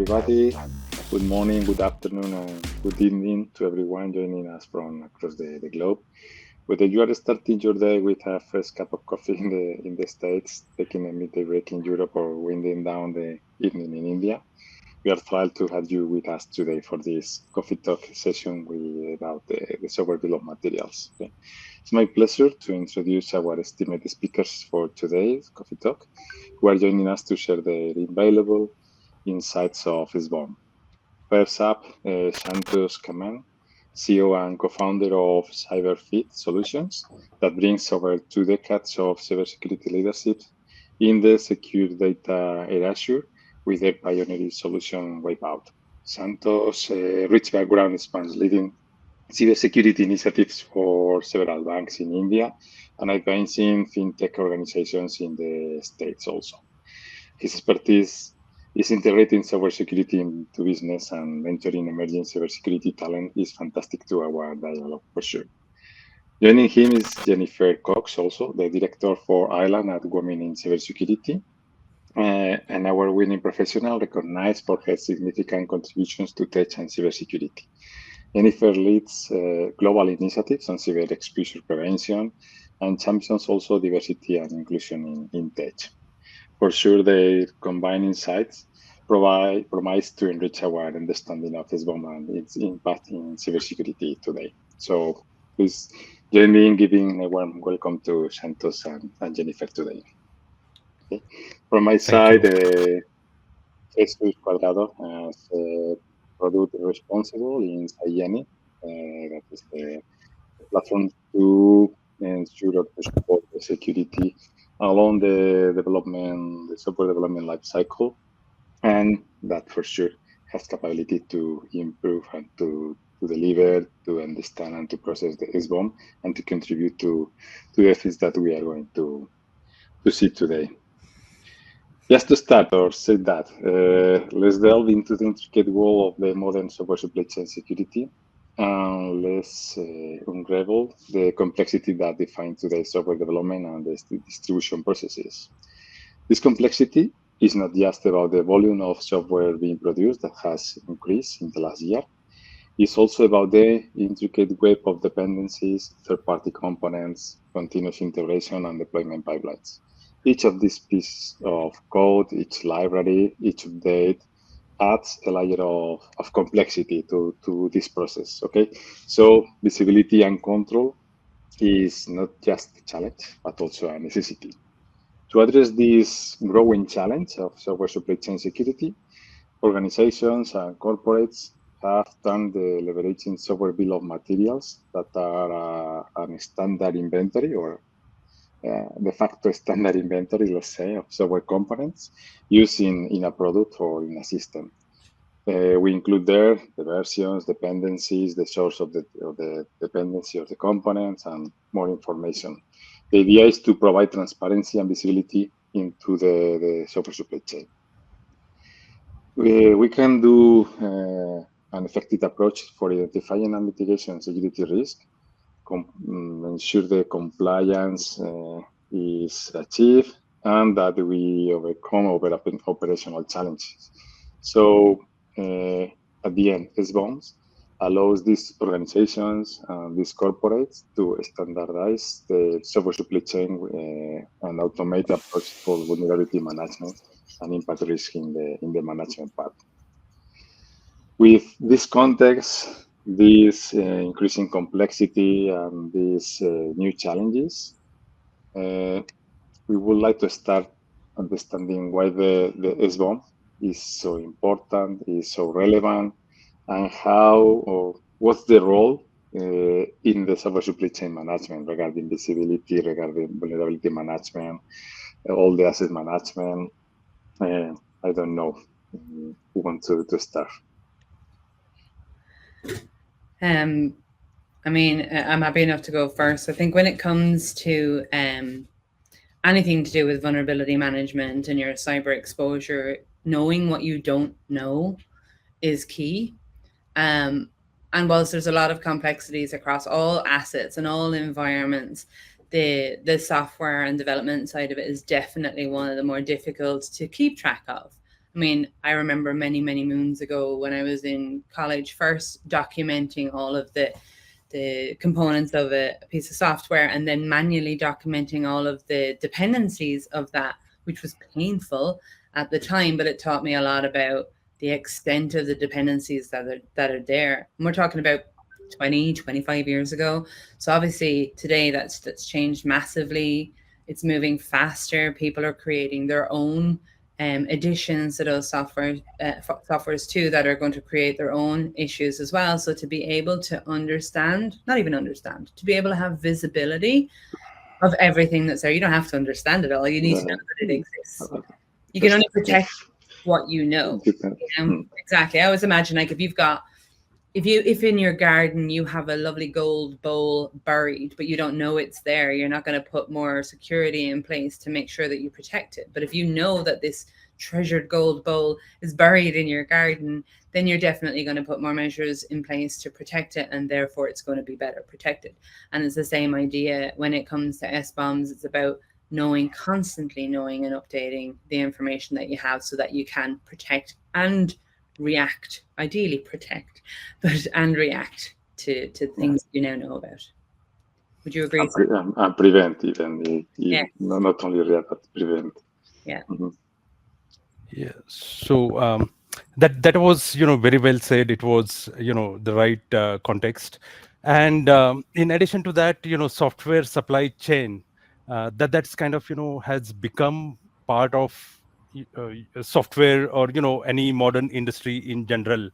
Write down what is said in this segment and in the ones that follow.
everybody. Good morning, good afternoon, and good evening to everyone joining us from across the globe. Whether you are starting your day with a fresh cup of coffee in the States, taking a midday break in Europe, or winding down the evening in India, we are thrilled to have you with us today for this coffee talk session about the software bill of materials. Okay. It's my pleasure to introduce our esteemed speakers for today's coffee talk, who are joining us to share their invaluable insights of SBOM. First up, Santosh Kaman, CEO and co-founder of CyberFIT Solutions, that brings over 2 decades of cybersecurity leadership in the secure data erasure with their pioneering solution Wipeout. Santosh's rich background spans leading cybersecurity initiatives for several banks in India and advancing fintech organizations in the States also. His expertise is integrating cybersecurity into business, and mentoring emerging cybersecurity talent is fantastic to our dialogue for sure. Joining him is Jennifer Cox, also the director for Ireland at Women in Cybersecurity, an award-winning professional recognized for her significant contributions to tech and cybersecurity. Jennifer leads global initiatives on cyber exposure prevention and champions also diversity and inclusion in tech. For sure, their combined insights promise to enrich our understanding of SBOM and its impact in cybersecurity today. So please join me in giving a warm welcome to Santosh and Jennifer today. Okay. From my side, Jesús Cuadrado as product responsible in 𝐒𝐚𝐧𝐭𝐨𝐬𝐡, that is the platform to ensure or to support the security along the software development life cycle, and that for sure has capability to improve and to deliver, to understand and to process the SBOM, and to contribute to the things that we are going to see today. Just to start or say that, let's delve into the intricate world of the modern software supply chain security, and let's unravel the complexity that defines today's software development and the distribution processes. This complexity is not just about the volume of software being produced that has increased in the last year. It's also about the intricate web of dependencies, third-party components, continuous integration, and deployment pipelines. Each of these pieces of code, each library, each update adds a layer of complexity to this process, okay? So visibility and control is not just a challenge, but also a necessity. To address this growing challenge of software supply chain security, organizations and corporates have turned the leveraging software bill of materials that are a standard inventory or de facto standard inventory, let's say, of software components used in a product or in a system. We include there the versions, dependencies, the source of the dependency of the components, and more information. The idea is to provide transparency and visibility into the software supply chain. We can do an effective approach for identifying and mitigating security risk, ensure the compliance is achieved, and that we overcome operational challenges. So at the end, SBOMs allows these organizations and these corporates to standardize the software supply chain and automate the approach for vulnerability management and impact risk in the management part. With this context, this increasing complexity and these new challenges, we would like to start understanding why the SBOM is so important, is so relevant, and how or what's the role in the software supply chain management regarding visibility, regarding vulnerability management, all the asset management. I don't know who wants to start. I mean, I'm happy enough to go first. I think when it comes to anything to do with vulnerability management and your cyber exposure, knowing what you don't know is key. And whilst there's a lot of complexities across all assets and all environments, the software and development side of it is definitely one of the more difficult to keep track of. I mean, I remember many, many moons ago when I was in college first documenting all of the components of a piece of software and then manually documenting all of the dependencies of that, which was painful at the time, but it taught me a lot about the extent of the dependencies that are there. And we're talking about 20, 25 years ago. So obviously today that's changed massively. It's moving faster. People are creating their own additions to those softwares too that are going to create their own issues as well. So to be able to understand, not even understand, to be able to have visibility of everything that's there. You don't have to understand it all. You need to know that it exists. You can only protect what you know. Exactly. I always imagine like if in your garden you have a lovely gold bowl buried, but you don't know it's there, you're not going to put more security in place to make sure that you protect it. But if you know that this treasured gold bowl is buried in your garden, then you're definitely going to put more measures in place to protect it, and therefore it's going to be better protected. And it's the same idea when it comes to SBOMs. It's about constantly knowing and updating the information that you have so that you can protect and react, ideally protect, and react to things you now know about. Would you agree? And prevent even, not only react, but prevent. Yeah. Yeah. So that was, very well said. It was, the right context. And in addition to that, software supply chain, that's kind of, has become part of software or, any modern industry in general.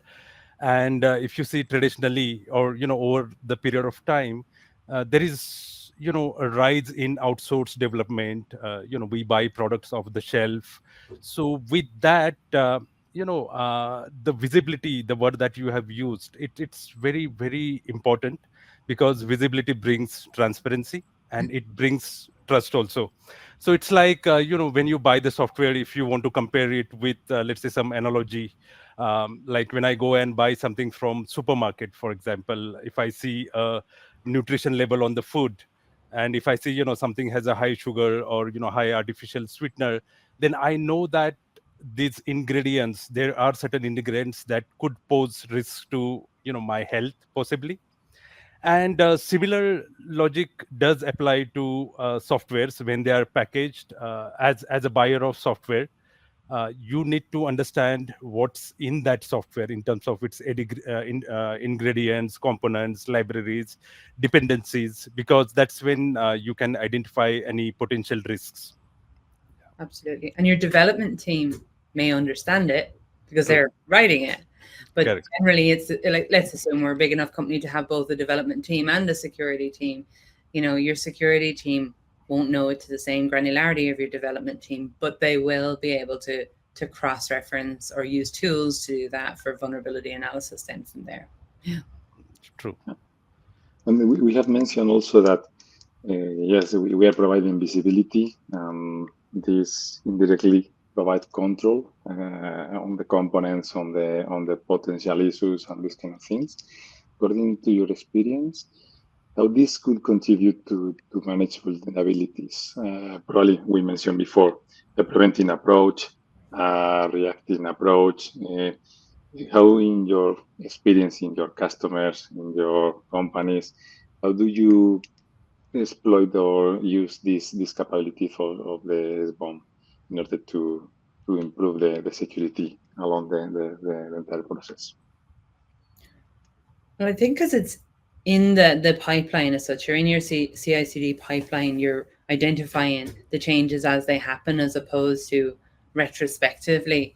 And if you see traditionally or, over the period of time, there is, a rise in outsourced development. We buy products off the shelf. So with that, the visibility, the word that you have used, it's very, very important, because visibility brings transparency and it brings trust also. So it's like, when you buy the software, if you want to compare it with, let's say, some analogy, like when I go and buy something from supermarket, for example, if I see a nutrition label on the food, and if I see, something has a high sugar or, high artificial sweetener, then I know that these ingredients, there are certain ingredients that could pose risk to, my health possibly. And similar logic does apply to softwares when they are packaged. As a buyer of software, you need to understand what's in that software in terms of its ingredients, components, libraries, dependencies, because that's when you can identify any potential risks. Absolutely. And your development team may understand it because they're writing it. But Correct. Generally, it's like, let's assume we're a big enough company to have both a development team and a security team. Your security team won't know it to the same granularity of your development team, but they will be able to cross-reference or use tools to do that for vulnerability analysis then from there. Yeah. True. And we have mentioned also that, yes, we are providing visibility. This indirectly provide control on the components, on the potential issues, and these kind of things. According to your experience, how this could contribute to manage vulnerabilities? Probably we mentioned before the preventing approach, reacting approach. How, in your experience, in your customers, in your companies, how do you exploit or use this capability of the SBOM in order to improve the security along the entire process? Well, I think because it's in the pipeline as such, you're in your CI/CD pipeline, you're identifying the changes as they happen as opposed to retrospectively.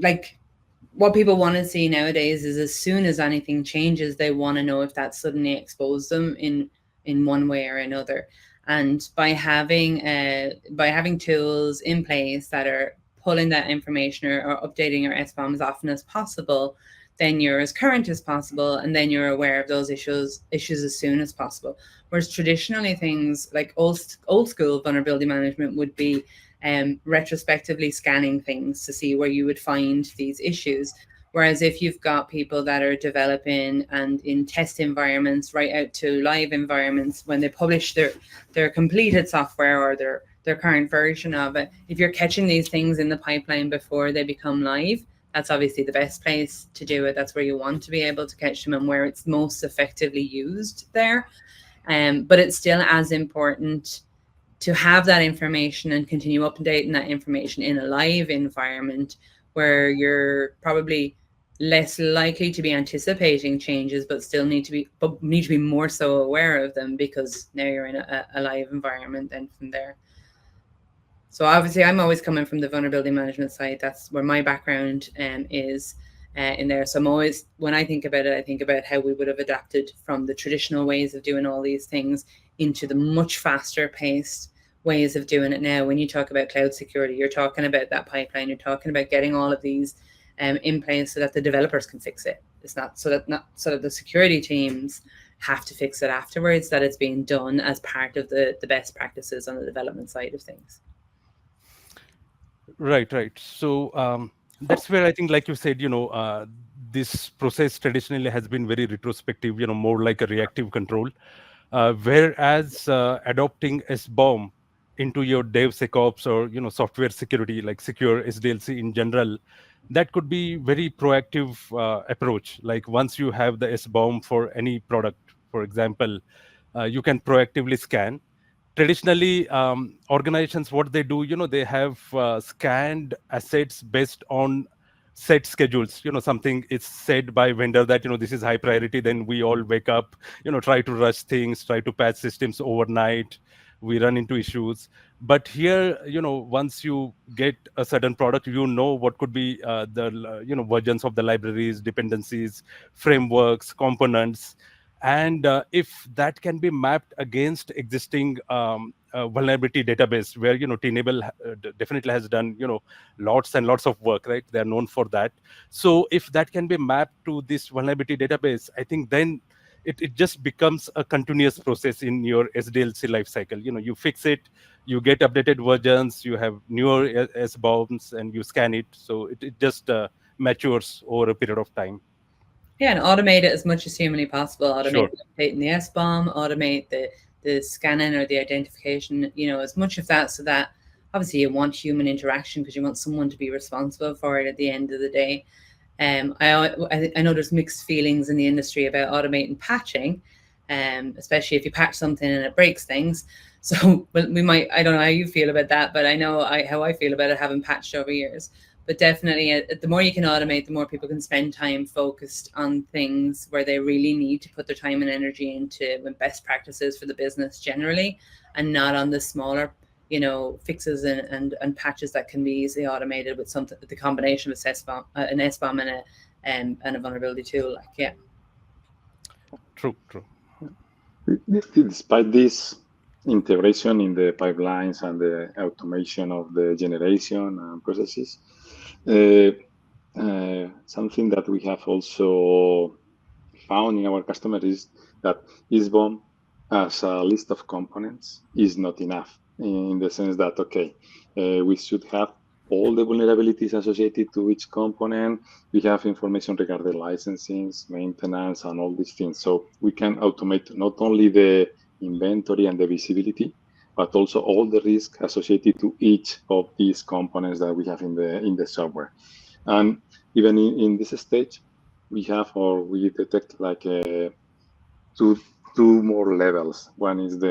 Like what people want to see nowadays is as soon as anything changes, they want to know if that suddenly exposed them in one way or another. And by having tools in place that are pulling that information or updating your SBOM as often as possible, then you're as current as possible, and then you're aware of those issues as soon as possible. Whereas traditionally things like old school vulnerability management would be retrospectively scanning things to see where you would find these issues. Whereas if you've got people that are developing and in test environments right out to live environments, when they publish their completed software or their their current version of it. If you're catching these things in the pipeline before they become live, that's obviously the best place to do it. That's where you want to be able to catch them and where it's most effectively used there. But it's still as important to have that information and continue updating that information in a live environment where you're probably less likely to be anticipating changes, but still need to be more so aware of them, because now you're in a live environment then from there. So obviously I'm always coming from the vulnerability management side. That's where my background is in there. So I'm always, when I think about it, I think about how we would have adapted from the traditional ways of doing all these things into the much faster paced ways of doing it now. When you talk about cloud security, you're talking about that pipeline, you're talking about getting all of these in place so that the developers can fix it. It's not so that the security teams have to fix it afterwards, that it's being done as part of the best practices on the development side of things. Right. So that's where I think, like you said, this process traditionally has been very retrospective, more like a reactive control. Whereas adopting SBOM into your DevSecOps or software security, like secure SDLC in general, that could be very proactive approach. Like once you have the SBOM for any product, for example, you can proactively scan. Traditionally, organizations, what they do, they have scanned assets based on set schedules. Something is said by vendor that this is high priority, then we all wake up, try to rush things, try to patch systems overnight, we run into issues. But here, once you get a certain product, what could be the versions of the libraries, dependencies, frameworks, components. And if that can be mapped against existing vulnerability database, where Tenable definitely has done lots and lots of work, right? They're known for that. So if that can be mapped to this vulnerability database, I think then it just becomes a continuous process in your SDLC lifecycle. You fix it, you get updated versions, you have newer SBOMs, and you scan it. So it just matures over a period of time. Yeah, and automate it as much as humanly possible. Automate Sure. updating the SBOM, automate the scanning or the identification, as much of that, so that obviously you want human interaction because you want someone to be responsible for it at the end of the day. I know there's mixed feelings in the industry about automating patching, especially if you patch something and it breaks things. So we might, I don't know how you feel about that, but I know how I feel about it, having patched over years. But definitely, the more you can automate, the more people can spend time focused on things where they really need to put their time and energy into best practices for the business generally, and not on the smaller, fixes and patches that can be easily automated with something, the combination of an SBOM and a vulnerability tool. True. Despite this integration in the pipelines and the automation of the generation and processes, something that we have also found in our customers is that SBOM as a list of components is not enough, in the sense that, okay, we should have all the vulnerabilities associated to each component. We have information regarding licensing, maintenance, and all these things. So we can automate not only the inventory and the visibility, but also all the risk associated to each of these components that we have in the software. And even in this stage, we detect like two more levels. One is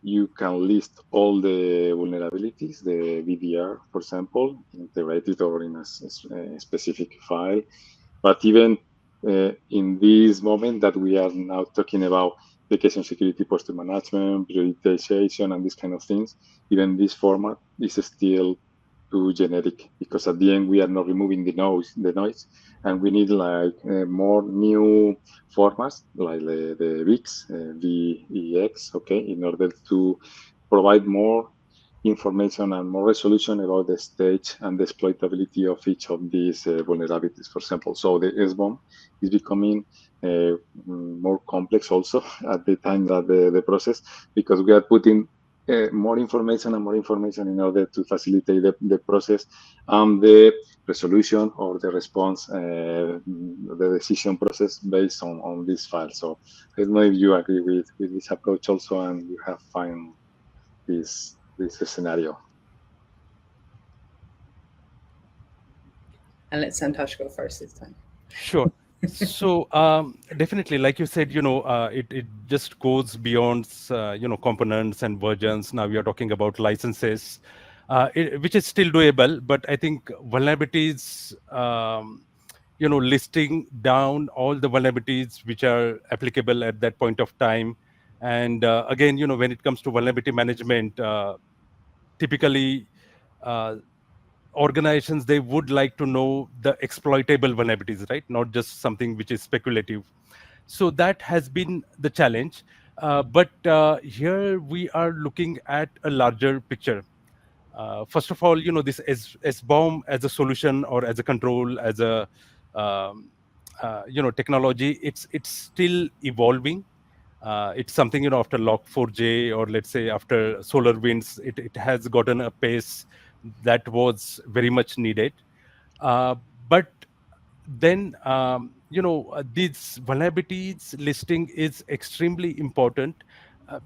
you can list all the vulnerabilities, the VDR, for example, integrated or in a specific file. But even in this moment that we are now talking about application security posture management, prioritization, and these kind of things, even this format is still too generic, because at the end we are not removing the noise, and we need like more new formats like the VEX, okay, in order to provide more information and more resolution about the stage and the exploitability of each of these vulnerabilities, for example. So the SBOM is becoming more complex also at the time that the process, because we are putting more information in order to facilitate the process and the resolution or the response, the decision process based on this file. So I don't know if you agree with this approach also, and you have found this this scenario? And let Santosh go first this time. Sure. So definitely, like you said, it just goes beyond components and versions. Now we are talking about licenses, which is still doable. But I think vulnerabilities, listing down all the vulnerabilities which are applicable at that point of time. And again, when it comes to vulnerability management, typically organizations, they would like to know the exploitable vulnerabilities, right? Not just something which is speculative. So that has been the challenge. But here we are looking at a larger picture. First of all, this SBOM as a solution or as a control, as a technology, it's still evolving. It's something, after Log4j, or let's say after SolarWinds, it has gotten a pace that was very much needed. But then, these vulnerabilities listing is extremely important,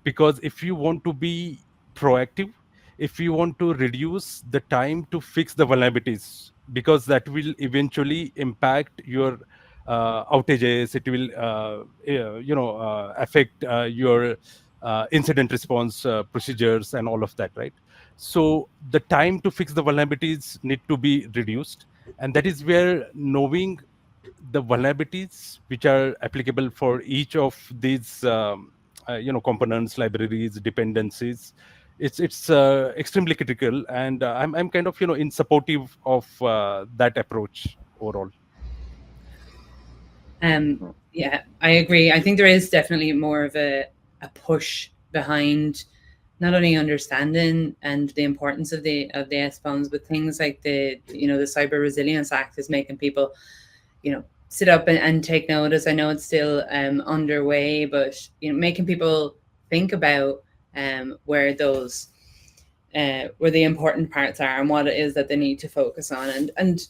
because if you want to be proactive, if you want to reduce the time to fix the vulnerabilities, because that will eventually impact your outages, it will affect your incident response procedures and all of that, right? So the time to fix the vulnerabilities need to be reduced, and that is where knowing the vulnerabilities which are applicable for each of these components, libraries, dependencies, it's extremely critical. And I'm kind of in supportive of that approach overall. Yeah, I agree. I think there is definitely more of a push behind not only understanding and the importance of the SBOMs, but things like the Cyber Resilience Act is making people, sit up and take notice. I know it's still underway, but making people think about where those where the important parts are and what it is that they need to focus on. And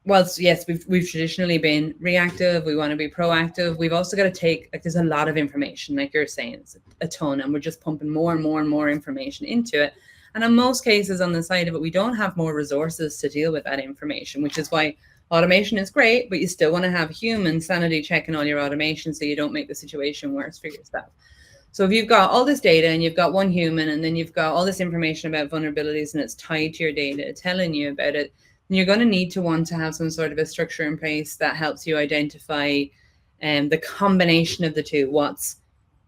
whilst yes, we've traditionally been reactive, we want to be proactive. We've also got to take, there's a lot of information, like you're saying, it's a ton, and we're just pumping more and more and more information into it. And in most cases, on the side of it, we don't have more resources to deal with that information, which is why automation is great, but you still want to have human sanity checking all your automation so you don't make the situation worse for yourself. So if you've got all this data and you've got one human, and then you've got all this information about vulnerabilities and it's tied to your data, telling you about it, then you're going to need to want to have some sort of a structure in place that helps you identify the combination of the two, what's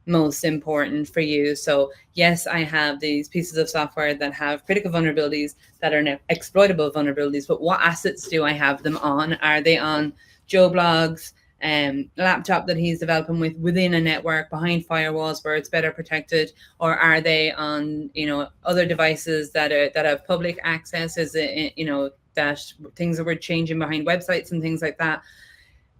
most important for you. So yes, I have these pieces of software that have critical vulnerabilities that are exploitable vulnerabilities, but what assets do I have them on? Are they on Joe Blogg's laptop that he's developing within a network behind firewalls where it's better protected, or are they on other devices that have public access? Is it that things that we're changing behind websites and things like that?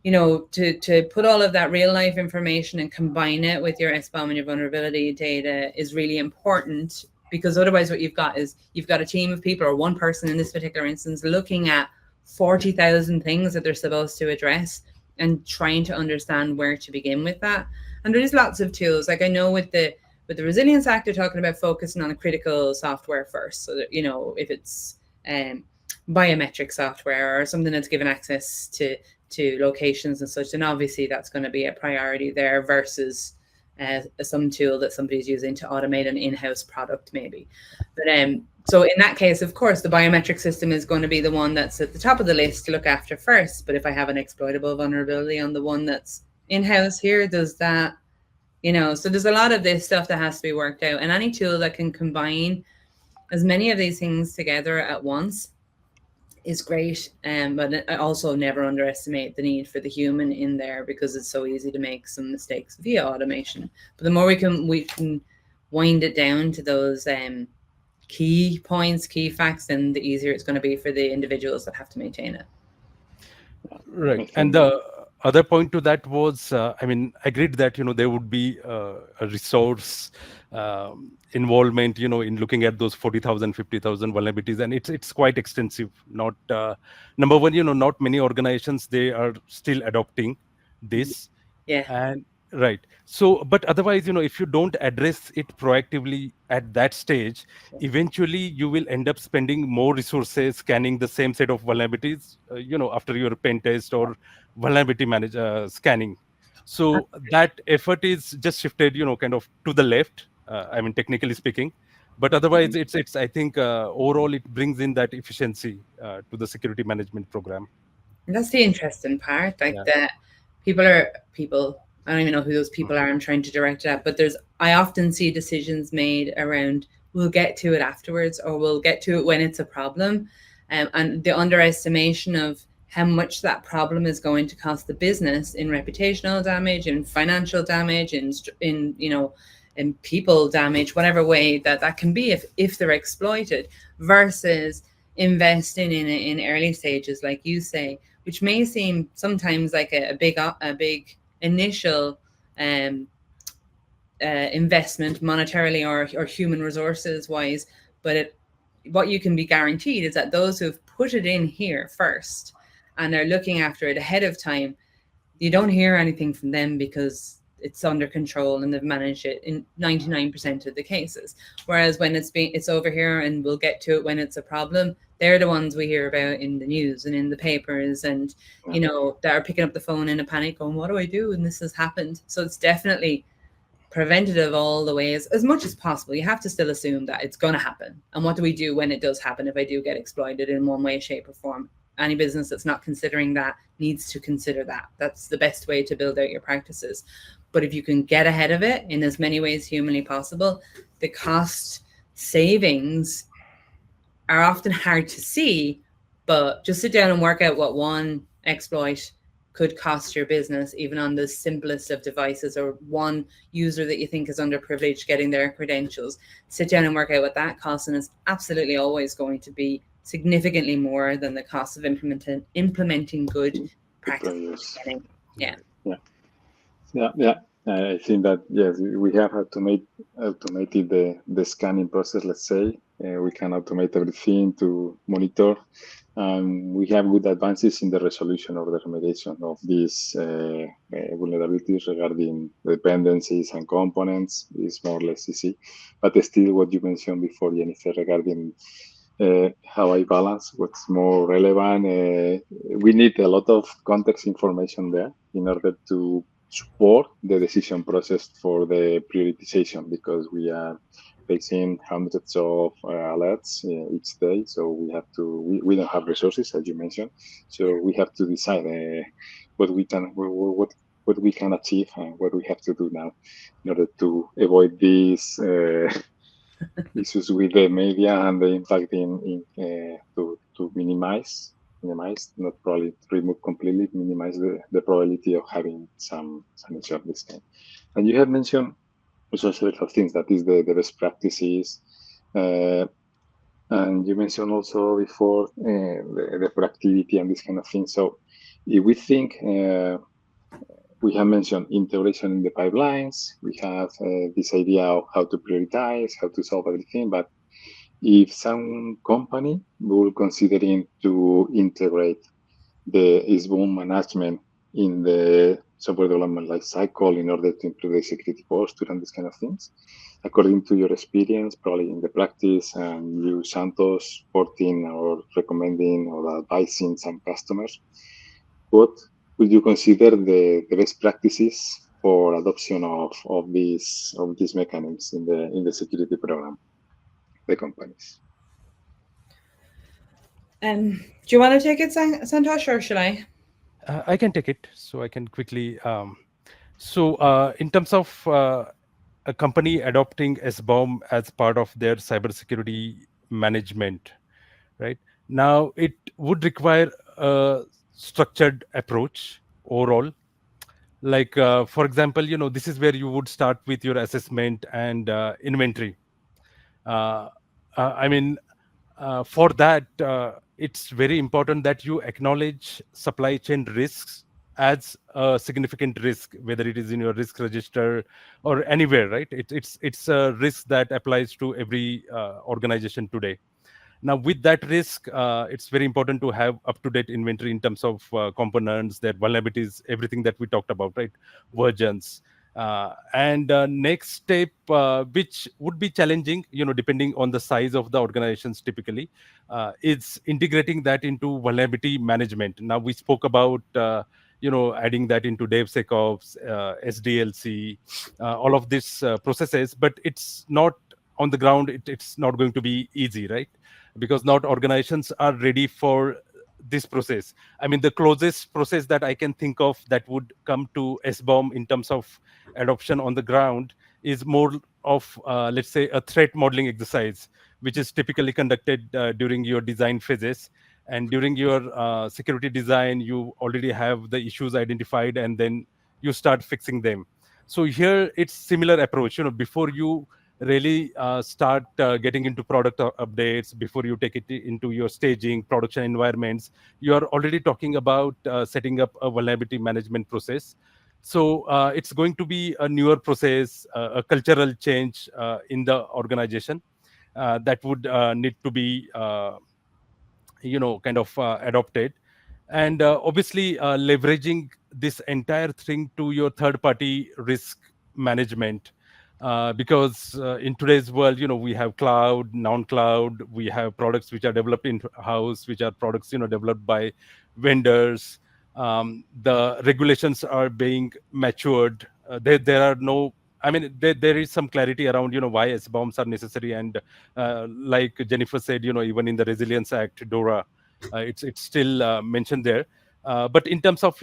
To put all of that real life information and combine it with your SBOM and your vulnerability data is really important, because otherwise what you've got is you've got a team of people, or one person in this particular instance, looking at 40,000 things that they're supposed to address and trying to understand where to begin with that. And there's lots of tools. Like I know with the Resilience Act, they're talking about focusing on a critical software first. So that, if it's biometric software or something that's given access to locations and such, and obviously that's going to be a priority there versus some tool that somebody's using to automate an in-house product maybe. But so in that case, of course, the biometric system is going to be the one that's at the top of the list to look after first. But if I have an exploitable vulnerability on the one that's in-house here, does that, so there's a lot of this stuff that has to be worked out, and any tool that can combine as many of these things together at once is great. But I also never underestimate the need for the human in there, because it's so easy to make some mistakes via automation. But the more we can wind it down to those key points, key facts, then the easier it's going to be for the individuals that have to maintain it. Right. And the other point to that was, agreed that, there would be a resource involvement, in looking at those 40,000, 50,000 vulnerabilities. And it's quite extensive. Not number one, not many organizations, they are still adopting this. Yeah. And Right. So, but otherwise, if you don't address it proactively at that stage, eventually you will end up spending more resources scanning the same set of vulnerabilities, after your pen test or vulnerability scanning. So that effort is just shifted, kind of to the left. I mean, technically speaking, but otherwise, it's. I think overall it brings in that efficiency to the security management program. And that's the interesting part, like Yeah. that people. I don't even know who those people are. I'm trying to direct it at, but I often see decisions made around we'll get to it afterwards, or we'll get to it when it's a problem, and the underestimation of how much that problem is going to cost the business in reputational damage, in financial damage, in in people damage, whatever way that can be if they're exploited, versus investing in early stages, like you say, which may seem sometimes like a big initial investment monetarily or human resources wise, but what you can be guaranteed is that those who've put it in here first and are looking after it ahead of time, you don't hear anything from them because it's under control and they've managed it in 99% of the cases. Whereas when it's over here and we'll get to it when it's a problem, they're the ones we hear about in the news and in the papers, and that are picking up the phone in a panic going, what do I do? And this has happened. So it's definitely preventative all the way as much as possible. You have to still assume that it's going to happen. And what do we do when it does happen if I do get exploited in one way, shape, or form? Any business that's not considering that needs to consider that. That's the best way to build out your practices. But if you can get ahead of it in as many ways humanly possible, the cost savings are often hard to see, but just sit down and work out what one exploit could cost your business, even on the simplest of devices, or one user that you think is underprivileged getting their credentials. Sit down and work out what that costs, and it's absolutely always going to be significantly more than the cost of implementing good practices. Yeah. I think that yes, we have automated the scanning process. Let's say we can automate everything to monitor. We have good advances in the resolution or the remediation of these vulnerabilities regarding dependencies and components. Is more or less easy, but still, what you mentioned before, Jennifer, regarding how I balance what's more relevant. We need a lot of context information there in order to support the decision process for the prioritization, because we are facing hundreds of alerts each day. So we don't have resources, as you mentioned. So we have to decide what we can achieve and what we have to do now in order to avoid these issues with the media and the impact to minimize, not probably remove completely, minimize the probability of having some issue of this kind. And you have mentioned also several things, that is the best practices. And you mentioned also before the productivity and this kind of thing. So if we think, we have mentioned integration in the pipelines, we have this idea of how to prioritize, how to solve everything, but if some company will considering to integrate the SBOM management in the software development life cycle in order to improve the security posture and these kind of things, according to your experience, probably in the practice, and you, Santosh, supporting or recommending or advising some customers, what would you consider the best practices for adoption of these mechanisms in the security program, the companies? Do you want to take it, Santosh, or should I? I can take it, so I can quickly. In terms of a company adopting SBOM as part of their cybersecurity management, right now, it would require a structured approach overall. Like, for example, this is where you would start with your assessment and inventory. I mean, for that, it's very important that you acknowledge supply chain risks as a significant risk, whether it is in your risk register or anywhere, right? It's a risk that applies to every organization today. Now, with that risk, it's very important to have up-to-date inventory in terms of components, their vulnerabilities, everything that we talked about, right? Versions. And next step, which would be challenging, depending on the size of the organizations typically, is integrating that into vulnerability management. Now we spoke about, adding that into DevSecOps, SDLC, all of these processes, but it's not on the ground. It's not going to be easy, right? Because not organizations are ready for this process. I mean, the closest process that I can think of that would come to SBOM in terms of adoption on the ground is more of, let's say, a threat modeling exercise, which is typically conducted during your design phases. And during your security design, you already have the issues identified, and then you start fixing them. So here it's similar approach. Before you really start getting into product updates, before you take it into your staging production environments, you are already talking about setting up a vulnerability management process. So it's going to be a newer process, a cultural change in the organization that would need to be kind of adopted. And obviously leveraging this entire thing to your third party risk management, because in today's world, we have cloud, non-cloud, we have products which are developed in house, which are products developed by vendors. The regulations are being matured. There are no, I mean, there is some clarity around why SBOMs are necessary. And like Jennifer said, even in the Resilience Act, DORA, it's still mentioned there. But in terms of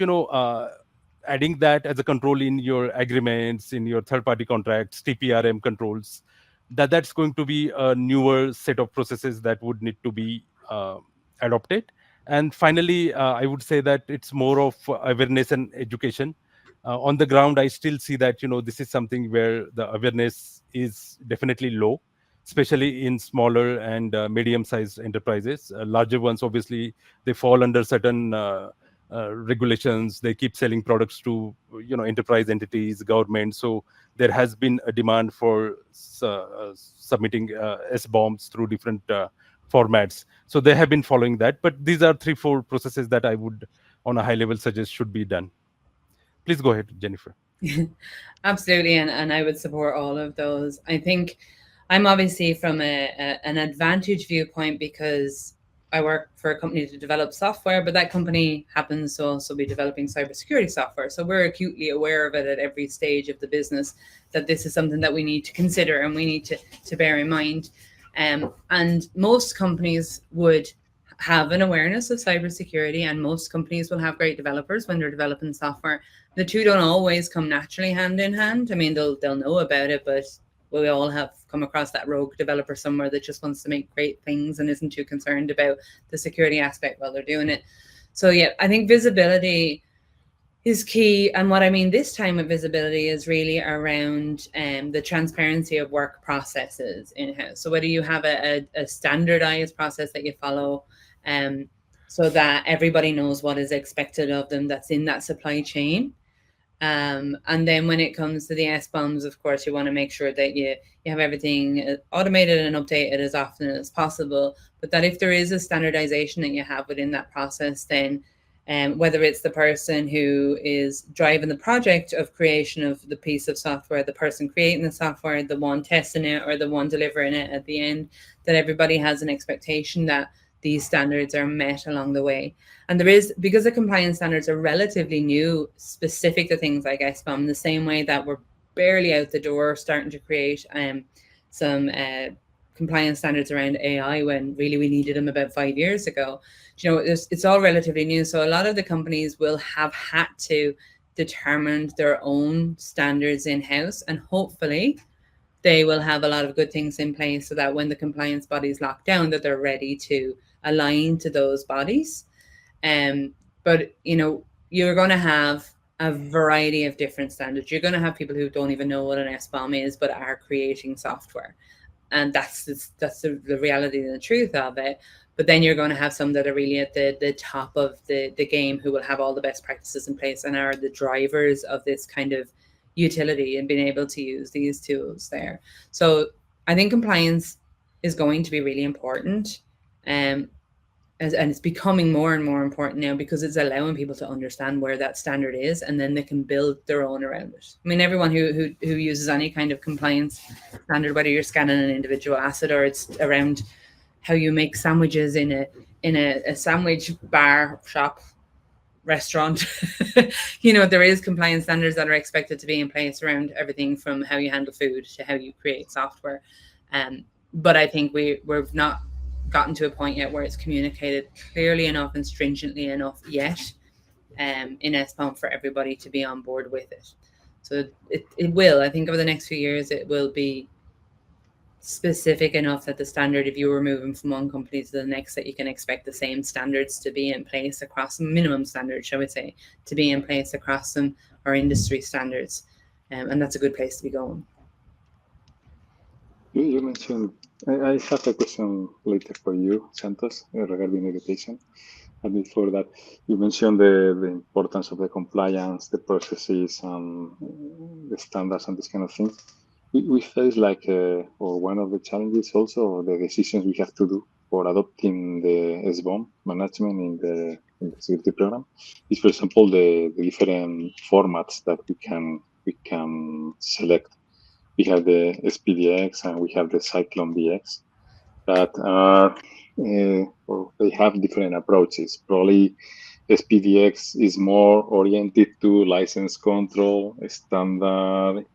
adding that as a control in your agreements, in your third-party contracts, TPRM controls, that's going to be a newer set of processes that would need to be adopted. And finally, I would say that it's more of awareness and education. On the ground, I still see that this is something where the awareness is definitely low, especially in smaller and medium-sized enterprises. Larger ones, obviously, they fall under certain regulations. They keep selling products to enterprise entities, government. So there has been a demand for submitting SBOMs through different formats. So they have been following that. But these are 3-4 processes that I would, on a high level, suggest should be done. Please go ahead, Jennifer. Absolutely, and I would support all of those. I think I'm obviously from an advantage viewpoint because I work for a company to develop software, but that company happens to also be developing cybersecurity software. So we're acutely aware of it at every stage of the business, that this is something that we need to consider and we need to bear in mind. And most companies would have an awareness of cybersecurity, and most companies will have great developers when they're developing software. The two don't always come naturally hand in hand. I mean, they'll know about it, but we all have come across that rogue developer somewhere that just wants to make great things and isn't too concerned about the security aspect while they're doing it. So yeah, I think visibility is key. And what I mean this time with visibility is really around the transparency of work processes in-house. So whether you have a standardized process that you follow, so that everybody knows what is expected of them that's in that supply chain. And then when it comes to the SBOMs, of course, you want to make sure that you have everything automated and updated as often as possible. But that if there is a standardization that you have within that process, then whether it's the person who is driving the project of creation of the piece of software, the person creating the software, the one testing it, or the one delivering it at the end, that everybody has an expectation that these standards are met along the way. And there is, because the compliance standards are relatively new, specific to things like SBOM, the same way that we're barely out the door starting to create some compliance standards around AI when really we needed them about 5 years ago. It's all relatively new. So a lot of the companies will have had to determine their own standards in-house, and hopefully they will have a lot of good things in place so that when the compliance bodies lock down, that they're ready to align to those bodies. But you're going to have a variety of different standards. You're going to have people who don't even know what an SBOM is, but are creating software, and that's the reality and the truth of it. But then you're going to have some that are really at the top of the game, who will have all the best practices in place and are the drivers of this kind of utility and being able to use these tools there. So I think compliance is going to be really important. and it's becoming more and more important now because it's allowing people to understand where that standard is, and then they can build their own around it. I mean, everyone who uses any kind of compliance standard, whether you're scanning an individual asset or it's around how you make sandwiches in a sandwich bar shop restaurant, there is compliance standards that are expected to be in place around everything from how you handle food to how you create software. But I think we've not gotten to a point yet where it's communicated clearly enough and stringently enough yet in SBOM for everybody to be on board with it. So it will, I think over the next few years, it will be specific enough that the standard, if you were moving from one company to the next, that you can expect the same standards to be in place across them, minimum standards, shall we say, to be in place across them, or industry standards. And that's a good place to be going. You mentioned, I have a question later for you, Santosh, regarding education. And before that, you mentioned the importance of the compliance, the processes, and the standards and this kind of thing. We face or one of the challenges also, or the decisions we have to do for adopting the SBOM management in the security program is, for example, the different formats that we can select. We have the SPDX and we have the 𝐒𝐚𝐧𝐭𝐨𝐬𝐡 that are, they have different approaches. Probably SPDX is more oriented to license control, standard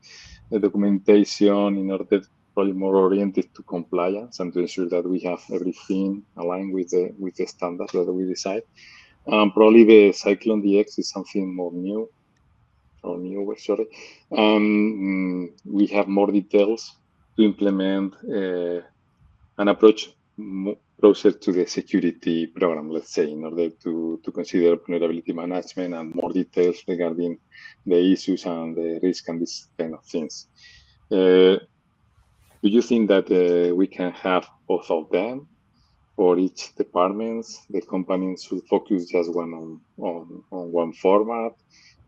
documentation, in order probably more oriented to compliance and to ensure that we have everything aligned with the standards that we decide. Probably the 𝐒𝐚𝐧𝐭𝐨𝐬𝐡 is something more new. We have more details to implement an approach closer to the security program, let's say, in order to consider vulnerability management and more details regarding the issues and the risk and these kind of things. Do you think that we can have both of them for each department? The company should focus just on one format,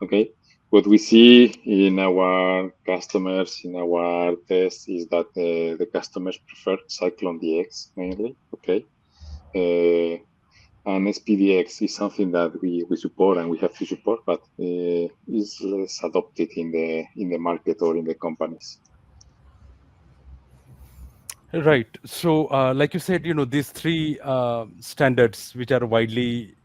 okay? What we see in our customers, in our tests, is that the customers prefer 𝐒𝐚𝐧𝐭𝐨𝐬𝐡 mainly, okay? And SPDX is something that we support and we have to support, but is less adopted in the market or in the companies. Right. So, like you said, these three standards which are widely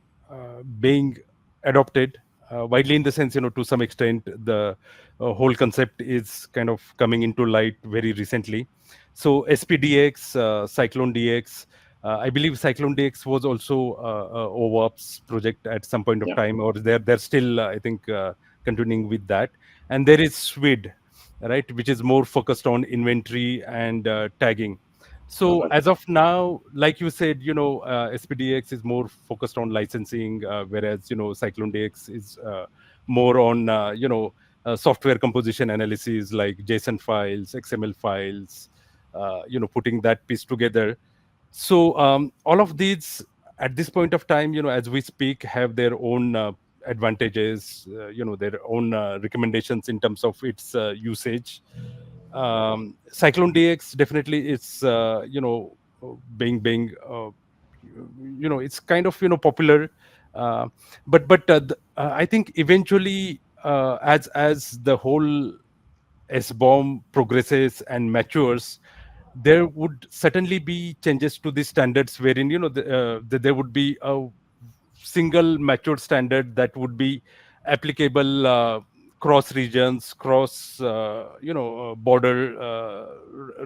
being adopted, widely in the sense, to some extent, the whole concept is kind of coming into light very recently. So SPDX, 𝐒𝐚𝐧𝐭𝐨𝐬𝐡, I believe 𝐒𝐚𝐧𝐭𝐨𝐬𝐡 was also a OWASP project at some point of time, or they're still, I think, continuing with that. And there is SWID, right, which is more focused on inventory and tagging. So as of now, like you said, SPDX is more focused on licensing, whereas 𝐒𝐚𝐧𝐭𝐨𝐬𝐡 is more on software composition analysis, like JSON files, XML files, putting that piece together. So all of these at this point of time, as we speak, have their own advantages, their own recommendations in terms of its usage. 𝐒𝐚𝐧𝐭𝐨𝐬𝐡 definitely is, being it's kind of popular, but I think eventually, as the whole SBOM progresses and matures, there would certainly be changes to the standards wherein there would be a single matured standard that would be applicable cross regions, cross border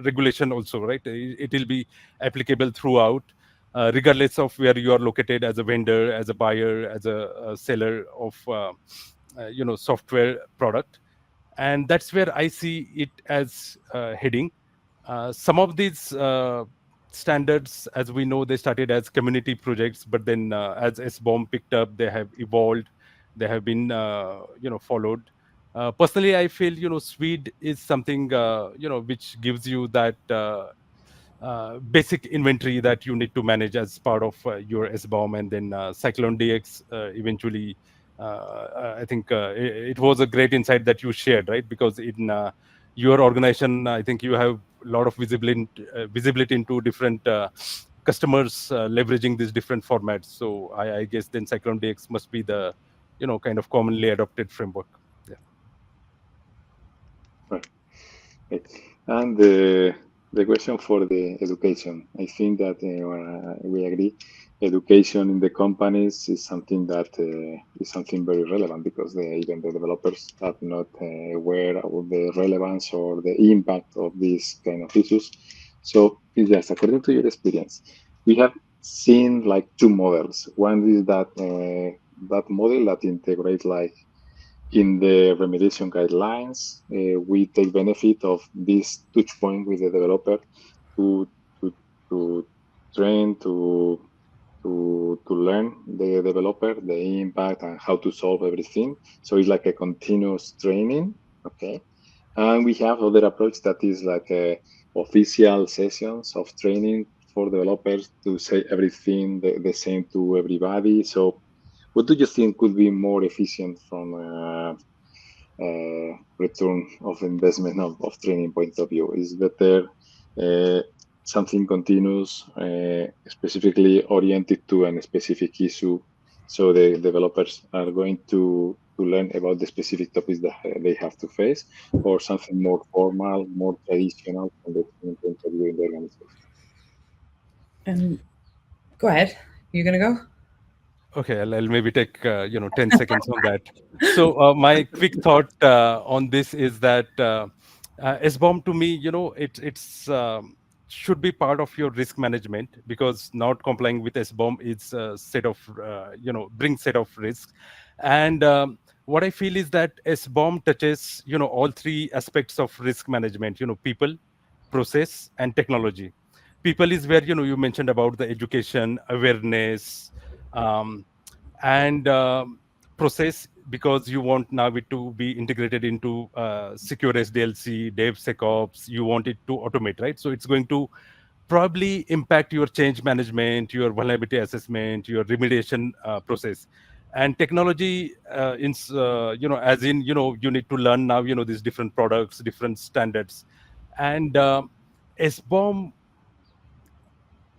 regulation also, right? It will be applicable throughout, regardless of where you are located as a vendor, as a buyer, as a seller of software product. And that's where I see it as heading. Some of these standards, as we know, they started as community projects, but then as SBOM picked up, they have evolved, they have been followed. Personally, I feel SWID is something which gives you that basic inventory that you need to manage as part of your SBOM, and then 𝐒𝐚𝐧𝐭𝐨𝐬𝐡 eventually. I think it was a great insight that you shared, right? Because in your organization, I think you have a lot of visibility into different customers leveraging these different formats. So I guess then 𝐒𝐚𝐧𝐭𝐨𝐬𝐡 must be the kind of commonly adopted framework. Yeah. Right. Right. And the question for the education, I think that we agree. Education in the companies is something that is something very relevant, because even the developers are not aware of the relevance or the impact of these kind of issues. So, yes, according to your experience, we have seen like two models. One is that that model that integrates like in the remediation guidelines, we take benefit of this touch point with the developer to to train, to learn the developer, the impact, and how to solve everything. So it's like a continuous training, okay? And we have other approach that is like official sessions of training for developers to say everything the same to everybody. So what do you think could be more efficient from return of investment of training point of view? Is better something continuous, specifically oriented to a specific issue, so the developers are going to learn about the specific topics that they have to face, or something more formal, more traditional from the training point of view in the organization? Go ahead. You gonna go? Okay, I'll maybe take 10 seconds on that. So my quick thought on this is that SBOM to me, it's should be part of your risk management, because not complying with SBOM is a set of brings set of risks. And what I feel is that SBOM touches all three aspects of risk management: people, process, and technology. People is where you mentioned about the education, awareness, and process, because you want now it to be integrated into secure SDLC, DevSecOps. You want it to automate, right? So it's going to probably impact your change management, your vulnerability assessment, your remediation process. And technology, as in you need to learn now these different products, different standards. And SBOM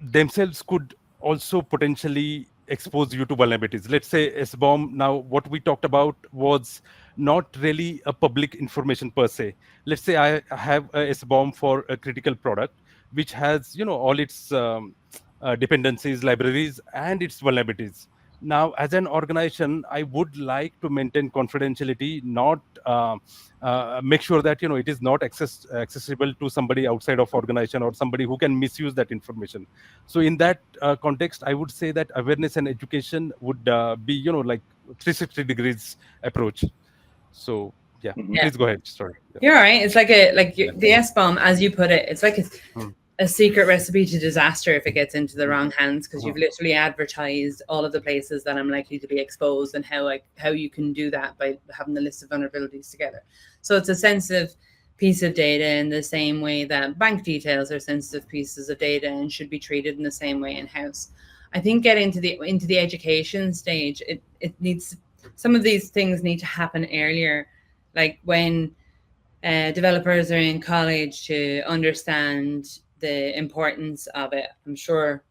themselves could also potentially expose you to vulnerabilities. Let's say SBOM, now what we talked about was not really a public information per se. Let's say I have a SBOM for a critical product, which has all its dependencies, libraries, and its vulnerabilities. Now, as an organization, I would like to maintain confidentiality, not make sure that it is not accessible to somebody outside of organization, or somebody who can misuse that information. So in that context, I would say that awareness and education would be like 360 degrees approach. So yeah, please go ahead. Sorry. You're all right. It's like the SBOM, as you put it, it's like a secret recipe to disaster if it gets into the wrong hands, because you've literally advertised all of the places that I'm likely to be exposed, and how you can do that by having the list of vulnerabilities together. So it's a sensitive piece of data in the same way that bank details are sensitive pieces of data and should be treated in the same way in-house. I think getting into the education stage, it needs, some of these things need to happen earlier, like when developers are in college, to understand the importance of it. I'm sure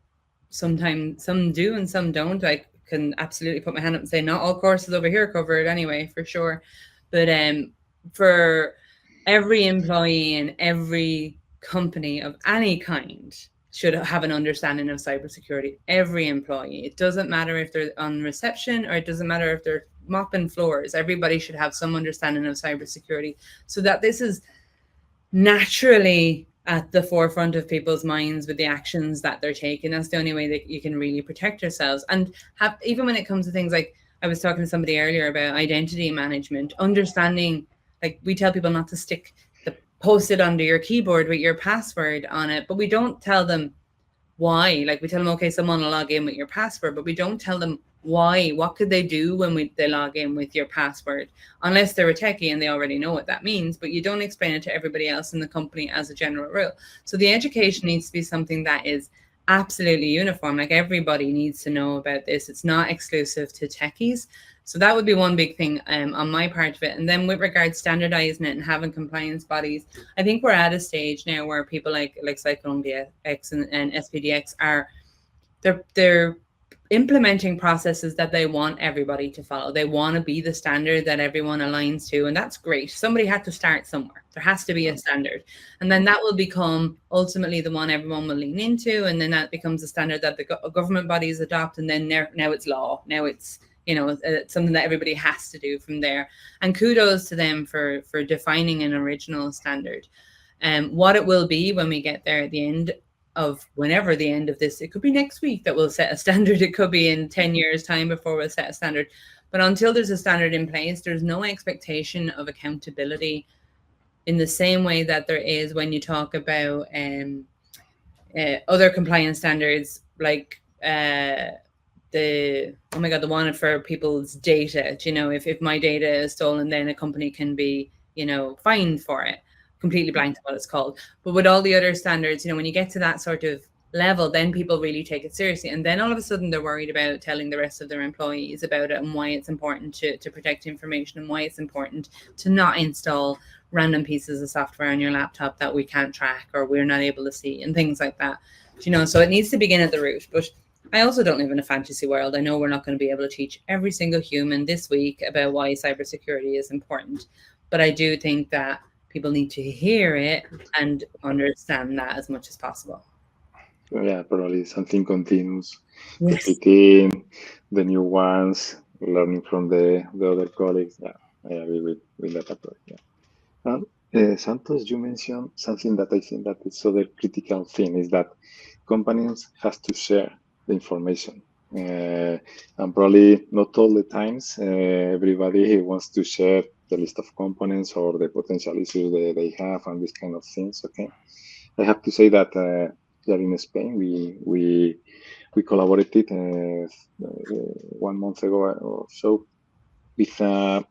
sometimes some do and some don't. I can absolutely put my hand up and say not all courses over here cover it anyway, for sure. But for every employee in every company of any kind should have an understanding of cybersecurity. Every employee. It doesn't matter if they're on reception, or it doesn't matter if they're mopping floors. Everybody should have some understanding of cybersecurity, so that this is naturally at the forefront of people's minds with the actions that they're taking. That's the only way that you can really protect yourselves. And have, even when it comes to things like, I was talking to somebody earlier about identity management, understanding, like we tell people not to stick the post-it under your keyboard with your password on it, but we don't tell them why. Like we tell them, okay, someone will log in with your password, but we don't tell them why. What could they do when they log in with your password? Unless they're a techie and they already know what that means, but you don't explain it to everybody else in the company as a general rule. So the education needs to be something that is absolutely uniform. Like everybody needs to know about this. It's not exclusive to techies. So that would be one big thing on my part of it. And then with regards standardizing it and having compliance bodies, I think we're at a stage now where people like 𝐒𝐚𝐧𝐭𝐸 and SPDX are they're implementing processes that they want everybody to follow. They want to be the standard that everyone aligns to, and that's great. Somebody had to start somewhere. There has to be a standard, and then that will become ultimately the one everyone will lean into, and then that becomes a standard that the government bodies adopt, and then now it's law. Now it's it's something that everybody has to do from there. And kudos to them for defining an original standard. What it will be when we get there at the end of whenever the end of this, it could be next week that we'll set a standard. It could be in 10 years time before we'll set a standard. But until there's a standard in place, there's no expectation of accountability in the same way that there is when you talk about other compliance standards, like the one for people's data. If my data is stolen, then a company can be fined for it. Completely blank what it's called. But with all the other standards, when you get to that sort of level, then people really take it seriously. And then all of a sudden they're worried about telling the rest of their employees about it and why it's important to protect information and why it's important to not install random pieces of software on your laptop that we can't track or we're not able to see and things like that. So it needs to begin at the root. But I also don't live in a fantasy world. I know we're not going to be able to teach every single human this week about why cybersecurity is important. But I do think that people need to hear it and understand that as much as possible. So yeah, probably something continuous. Yes. Repeating the new ones, learning from the other colleagues. Yeah, I agree with that approach. Yeah. Santosh, you mentioned something that I think that is the critical thing is that companies have to share the information. And probably not all the times everybody wants to share the list of components or the potential issues that they have and these kind of things. Okay, I have to say that here in Spain we collaborated 1 month ago or so with a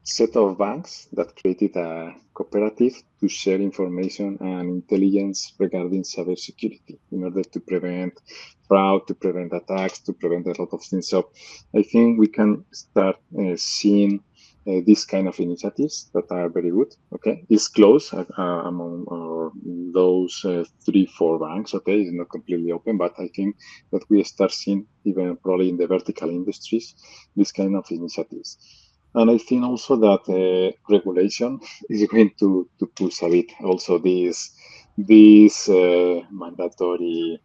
set of banks that created a cooperative to share information and intelligence regarding cybersecurity in order to prevent fraud, to prevent attacks, to prevent a lot of things. So I think we can start seeing these kind of initiatives that are very good. Okay, it's close among those 3-4 banks. Okay, it's not completely open, but I think that we start seeing even probably in the vertical industries these kind of initiatives. And I think also that regulation is going to push a bit also this mandatory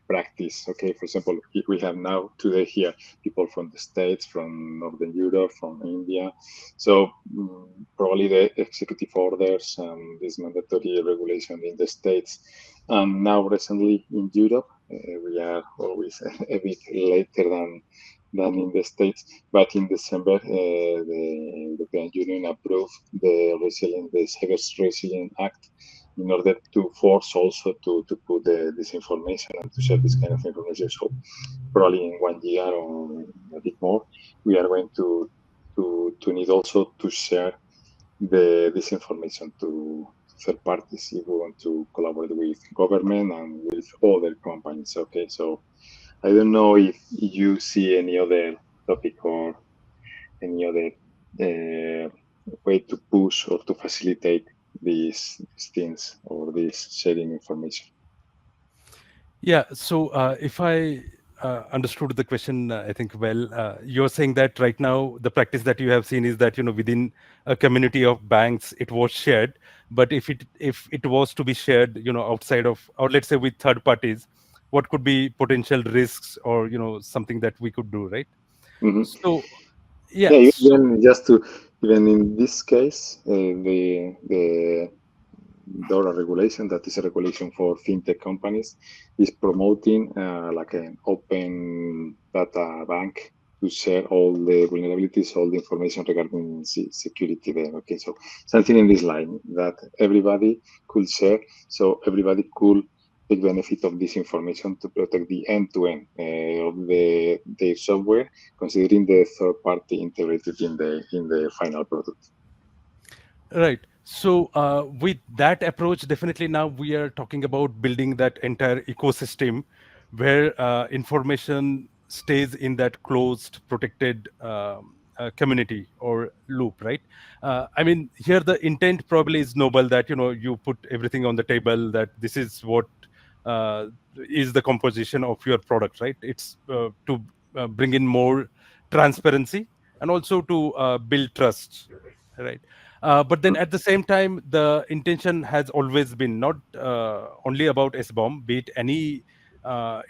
practice. Okay, for example, we have now today here people from the States, from Northern Europe, from India. So probably the executive orders and this mandatory regulation in the States. And now recently in Europe, we are always a bit later than in the States, but in December, the European Union approved the Cyber Resilient Act in order to force also to put this information and to share this kind of information. So probably in 1 year or a bit more, we are going to need also to share this information to third parties if we want to collaborate with government and with other companies. Okay, so I don't know if you see any other topic or any other way to push or to facilitate these things or this sharing information. Yeah, so if I understood the question, I think well, you're saying that right now the practice that you have seen is that within a community of banks it was shared, but if it was to be shared outside of, or let's say with third parties, what could be potential risks or something that we could do, right? Mm-hmm. So yeah, even in this case, the DORA regulation, that is a regulation for fintech companies, is promoting like an open data bank to share all the vulnerabilities, all the information regarding security there. Okay, so something in this line that everybody could share, so everybody could take benefit of this information to protect the end-to-end of the software, considering the third party integrated in the final product. Right. So with that approach, definitely now we are talking about building that entire ecosystem where information stays in that closed, protected community or loop, right? I mean, here the intent probably is noble that you put everything on the table, that this is what is the composition of your product, right? It's to bring in more transparency and also to build trust, right? But then at the same time, the intention has always been not only about SBOM, be it any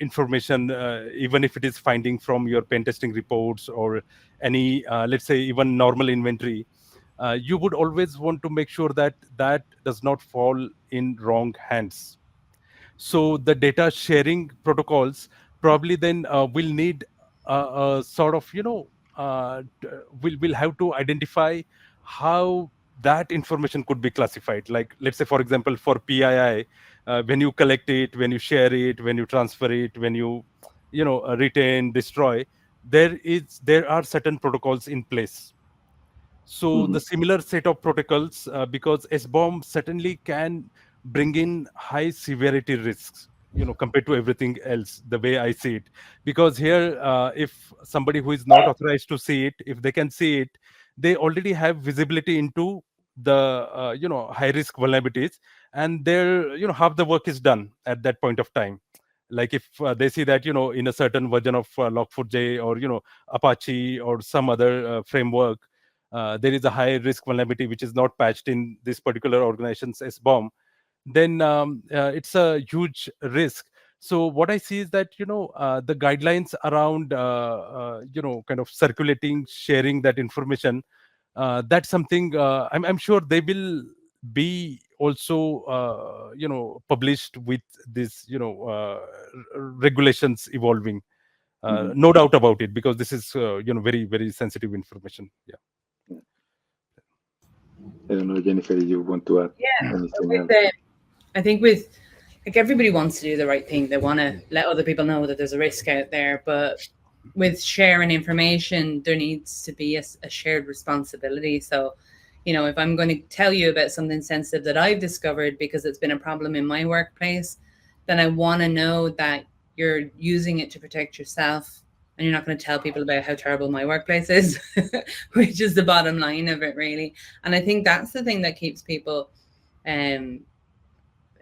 information, even if it is finding from your pen testing reports or any, let's say, even normal inventory. You would always want to make sure that that does not fall in wrong hands. So the data sharing protocols probably then will need a sort of, will have to identify how that information could be classified. Like, let's say, for example, for PII, when you collect it, when you share it, when you transfer it, when you, retain, destroy, there are certain protocols in place. So the similar set of protocols, because SBOM certainly can bring in high severity risks, compared to everything else, the way I see it. Because here, if somebody who is not authorized to see it, if they can see it, they already have visibility into the, high risk vulnerabilities, and they're, half the work is done at that point of time. Like if they see that, in a certain version of Log4j or, Apache or some other framework, there is a high risk vulnerability which is not patched in this particular organization's SBOM, then it's a huge risk. So what I see is that, the guidelines around, kind of circulating, sharing that information, that's something I'm sure they will be also, published with this, regulations evolving. No doubt about it, because this is, very, very sensitive information. Yeah. I don't know, Jennifer, you want to add anything else? I think with like everybody wants to do the right thing. They want to let other people know that there's a risk out there, but with sharing information, there needs to be a shared responsibility. So, if I'm going to tell you about something sensitive that I've discovered because it's been a problem in my workplace, then I want to know that you're using it to protect yourself, and you're not going to tell people about how terrible my workplace is, which is the bottom line of it, really. And I think that's the thing that keeps people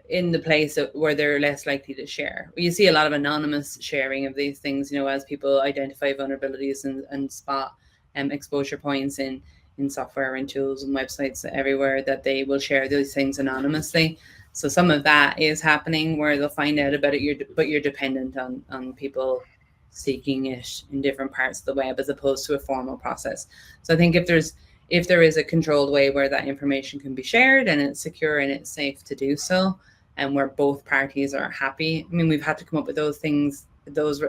in the place where they're less likely to share. You see a lot of anonymous sharing of these things, as people identify vulnerabilities and spot exposure points in software and tools and websites everywhere, that they will share those things anonymously. So some of that is happening where they'll find out about it, but you're dependent on people seeking it in different parts of the web as opposed to a formal process. So I think if there is a controlled way where that information can be shared and it's secure and it's safe to do so, and where both parties are happy. I mean, we've had to come up with those things, those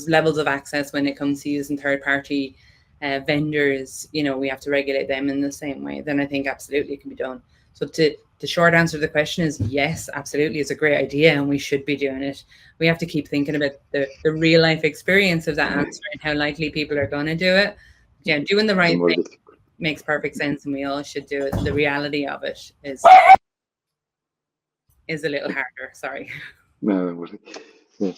levels of access when it comes to using third-party vendors. We have to regulate them in the same way. Then I think absolutely it can be done. So the short answer to the question is yes, absolutely. It's a great idea and we should be doing it. We have to keep thinking about the real life experience of that answer and how likely people are going to do it. Yeah, doing the right thing makes perfect sense and we all should do it. The reality of it is a little harder. Sorry. No, yeah.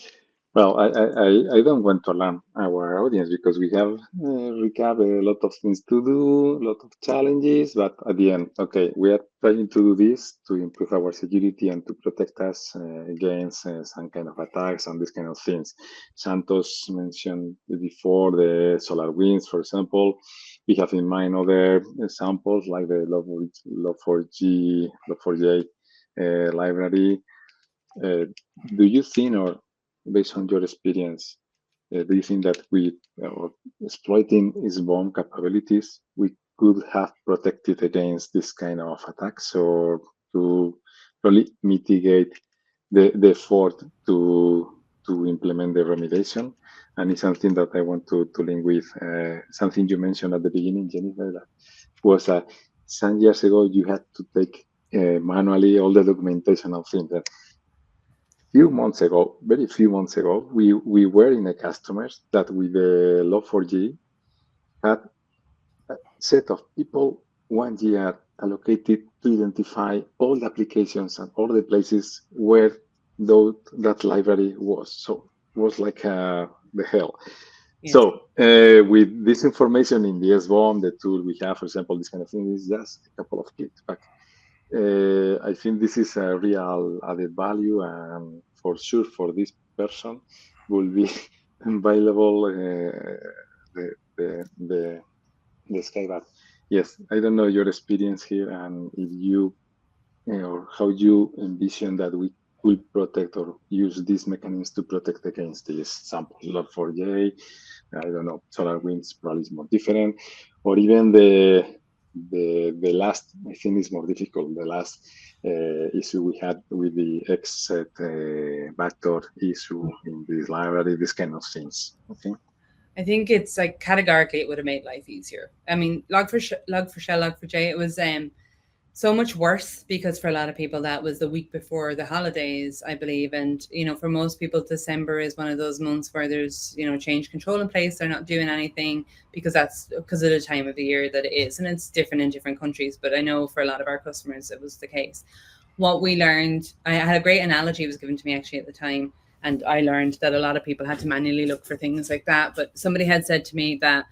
Well, I don't want to alarm our audience because we have recap a lot of things to do, a lot of challenges, but at the end, okay, we are trying to do this to improve our security and to protect us against some kind of attacks and these kind of things. Santosh mentioned before the SolarWinds, for example. We have in mind other examples like the 𝐿4j library. Do you think, or based on your experience, do you think that with exploiting SBOM capabilities, we could have protected against this kind of attacks, or to really mitigate the effort to implement the remediation? And it's something that I want to link with something you mentioned at the beginning, Jennifer, that was some years ago you had to take manually all the documentation of things. That very few months ago, we were in a customers that with the Log4j had a set of people 1 year allocated to identify all the applications and all the places where that library was. So it was like the hell. Yeah. So with this information in the SBOM, the tool we have, for example, this kind of thing is just a couple of clicks back. I think this is a real added value, and for sure for this person will be available the sky. But yes, I don't know your experience here, and if you or how you envision that we could protect or use these mechanisms to protect against these samples. Log4j, I don't know, SolarWinds probably is more different, or even the last, I think is more difficult. The last issue we had with the 𝐒𝐚𝐧𝐿 vector issue in this library, this kind of things. Okay. I think it's like categorically it would have made life easier. I mean, Log4Shell, Log4j, it was so much worse because for a lot of people that was the week before the holidays, I believe, and for most people December is one of those months where there's change control in place. They're not doing anything because that's because of the time of the year that it is, and it's different in different countries, but I know for a lot of our customers it was the case. What we learned, I had a great analogy was given to me actually at the time, and I learned that a lot of people had to manually look for things like that, but somebody had said to me that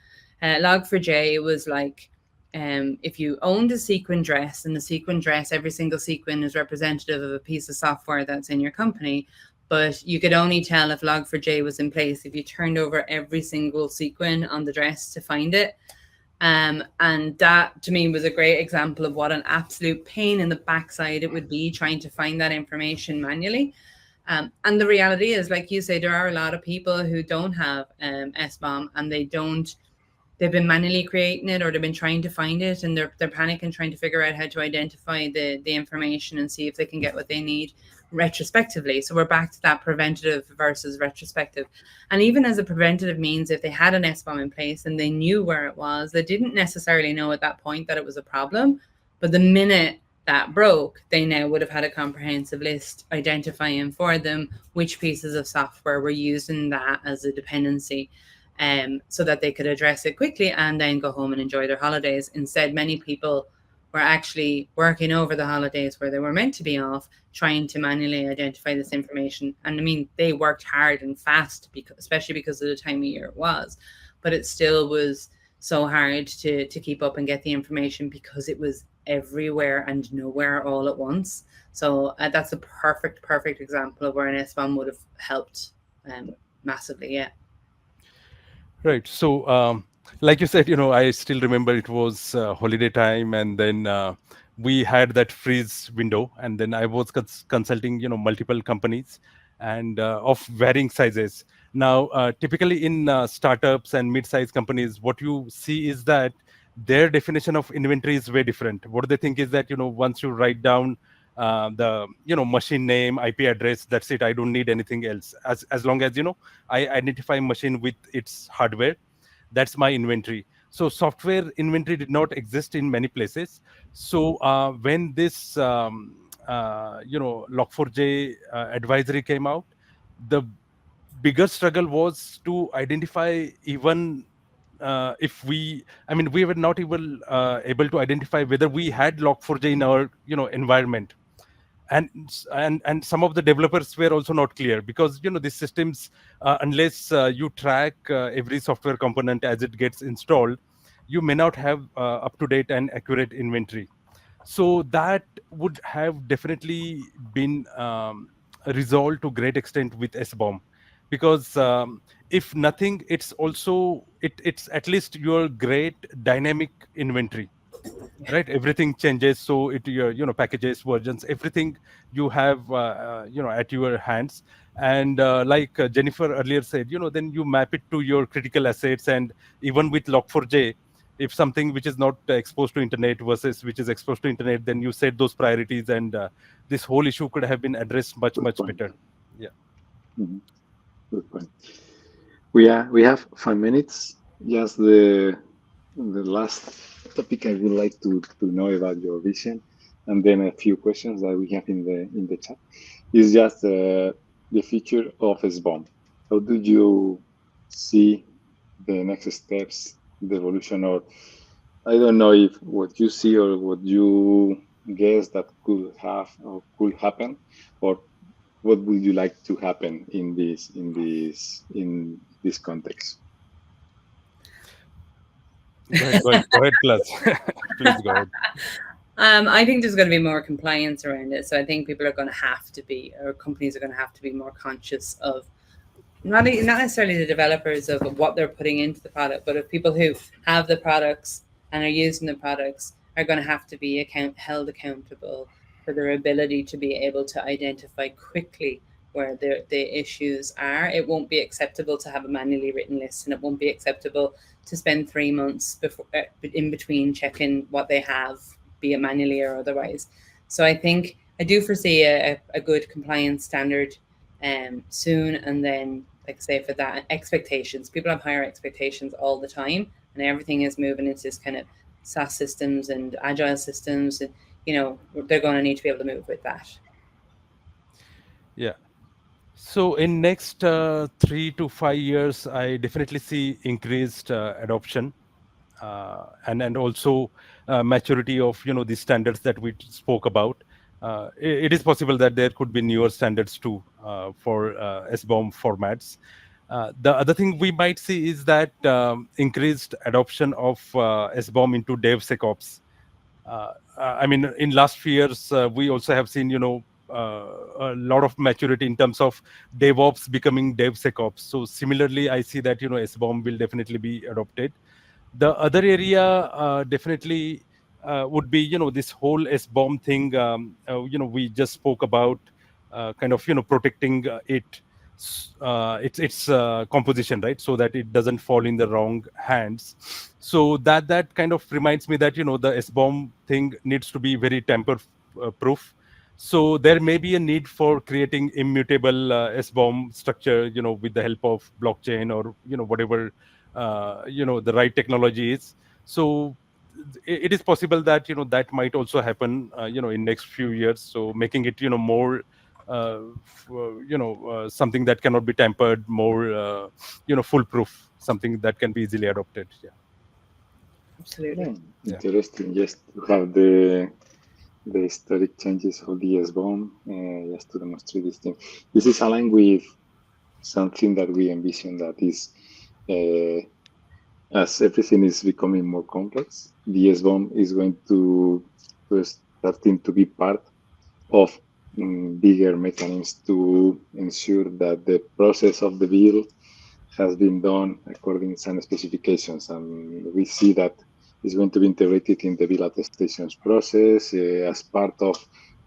Log4j was like, if you owned a sequin dress, and the sequin dress, every single sequin is representative of a piece of software that's in your company, but you could only tell if Log4j was in place if you turned over every single sequin on the dress to find it. And that to me was a great example of what an absolute pain in the backside it would be trying to find that information manually. And the reality is, like you say, there are a lot of people who don't have SBOM, and they've been manually creating it, or they've been trying to find it, and they're panicking trying to figure out how to identify the information and see if they can get what they need retrospectively. So we're back to that preventative versus retrospective. And even as a preventative means, if they had an SBOM in place and they knew where it was, they didn't necessarily know at that point that it was a problem, but the minute that broke, they now would have had a comprehensive list identifying for them which pieces of software were using that as a dependency, so that they could address it quickly and then go home and enjoy their holidays. Instead, many people were actually working over the holidays where they were meant to be off, trying to manually identify this information. And I mean, they worked hard and fast, especially because of the time of year it was, but it still was so hard to keep up and get the information because it was everywhere and nowhere all at once. So that's a perfect example of where an SBOM would have helped massively. Yeah. Right. So, like you said, I still remember it was holiday time, and then we had that freeze window, and then I was consulting, multiple companies and of varying sizes. Now, typically in startups and mid-sized companies, what you see is that their definition of inventory is very different. What they think is that, once you write down the machine name, IP address, that's it. I don't need anything else. As long as I identify machine with its hardware, that's my inventory. So software inventory did not exist in many places. So when this Log4j advisory came out, the bigger struggle was to identify even if we were not even able to identify whether we had Log4j in our environment. And some of the developers were also not clear, because these systems, unless you track every software component as it gets installed, you may not have up-to-date and accurate inventory. So that would have definitely been resolved to great extent with SBOM, because if nothing, it's also it's at least your great dynamic inventory. Right, everything changes, so your packages, versions, everything you have at your hands. And like Jennifer earlier said, then you map it to your critical assets. And even with Log4j, if something which is not exposed to internet versus which is exposed to internet, then you set those priorities, and this whole issue could have been addressed much better. Yeah. Mm-hmm. Good point. We have 5 minutes. Just the last topic I would like to know about your vision, and then a few questions that we have in the chat, is just the future of SBOM. How do you see the next steps, the evolution, or I don't know if what you see or what you guess that could have or could happen, or what would you like to happen in this context? Go ahead, Plus. Please go ahead. I think there's going to be more compliance around it. So I think people are going to have to be, or companies are going to have to be more conscious of not necessarily the developers of what they're putting into the product, but of people who have the products and are using the products are going to have to be held accountable for their ability to be able to identify quickly where the issues are. It won't be acceptable to have a manually written list, and it won't be acceptable to spend 3 months before in between checking what they have, be it manually or otherwise. So I think I do foresee a good compliance standard soon, and then, like I say, for that, expectations. People have higher expectations all the time, and everything is moving into this kind of SaaS systems and agile systems, and they're going to need to be able to move with that. Yeah. So in next 3 to 5 years, I definitely see increased adoption and also maturity of the standards that we spoke about. It is possible that there could be newer standards too for SBOM formats. The other thing we might see is that increased adoption of SBOM into DevSecOps. I mean, in last few years, we also have seen, a lot of maturity in terms of DevOps becoming DevSecOps. So similarly, I see that, SBOM will definitely be adopted. The other area definitely would be, this whole SBOM thing, we just spoke about kind of, protecting its composition, right, so that it doesn't fall in the wrong hands. So that kind of reminds me that the SBOM thing needs to be very tamper proof. So there may be a need for creating immutable SBOM structure, with the help of blockchain or whatever the right technology is. So it is possible that that might also happen in next few years. So making it more something that cannot be tampered, more foolproof, something that can be easily adopted. Yeah, absolutely. Interesting. Yes, to have the historic changes of the SBOM, just to demonstrate this thing. This is aligned with something that we envision, that is, as everything is becoming more complex, the SBOM is going to starting to be part of bigger mechanisms to ensure that the process of the build has been done according to some specifications. And we see that it's going to be integrated in the build attestations process as part of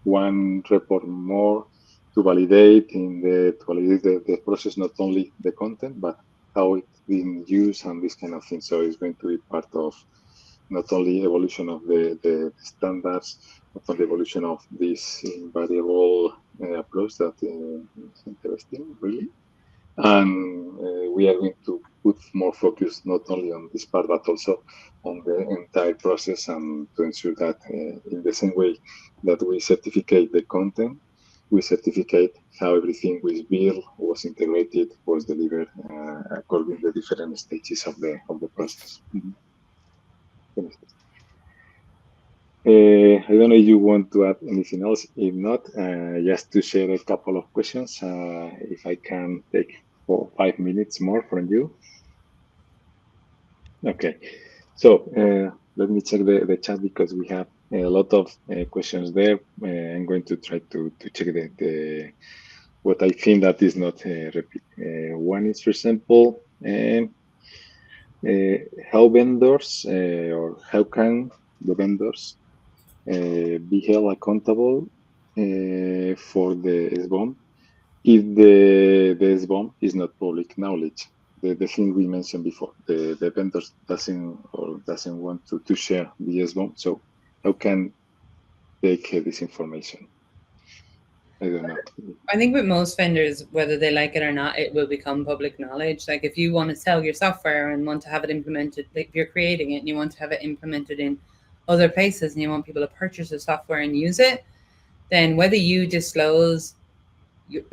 one report more to validate the process, not only the content, but how it's being used and this kind of thing. So it's going to be part of not only evolution of the standards, but on the evolution of this invariable approach that is interesting, really. And we are going to put more focus not only on this part, but also on the entire process, and to ensure that in the same way that we certificate the content, we certificate how everything was built, was integrated, was delivered according to the different stages of the process. Mm-hmm. I don't know if you want to add anything else. If not, just to share a couple of questions, if I can take 4 or 5 minutes more from you. Okay, so let me check the chat, because we have a lot of questions there. I'm going to try to check the what I think that is not repeat. One is, for example, how vendors or how can the vendors be held accountable for the SBOM if the SBOM is not public knowledge? The thing we mentioned before, the vendors doesn't want to share the SBOM. So how can they get this information? I don't know. I think with most vendors, whether they like it or not, it will become public knowledge. Like if you want to sell your software and want to have it implemented, like if you're creating it and you want to have it implemented in other places and you want people to purchase the software and use it, then whether you disclose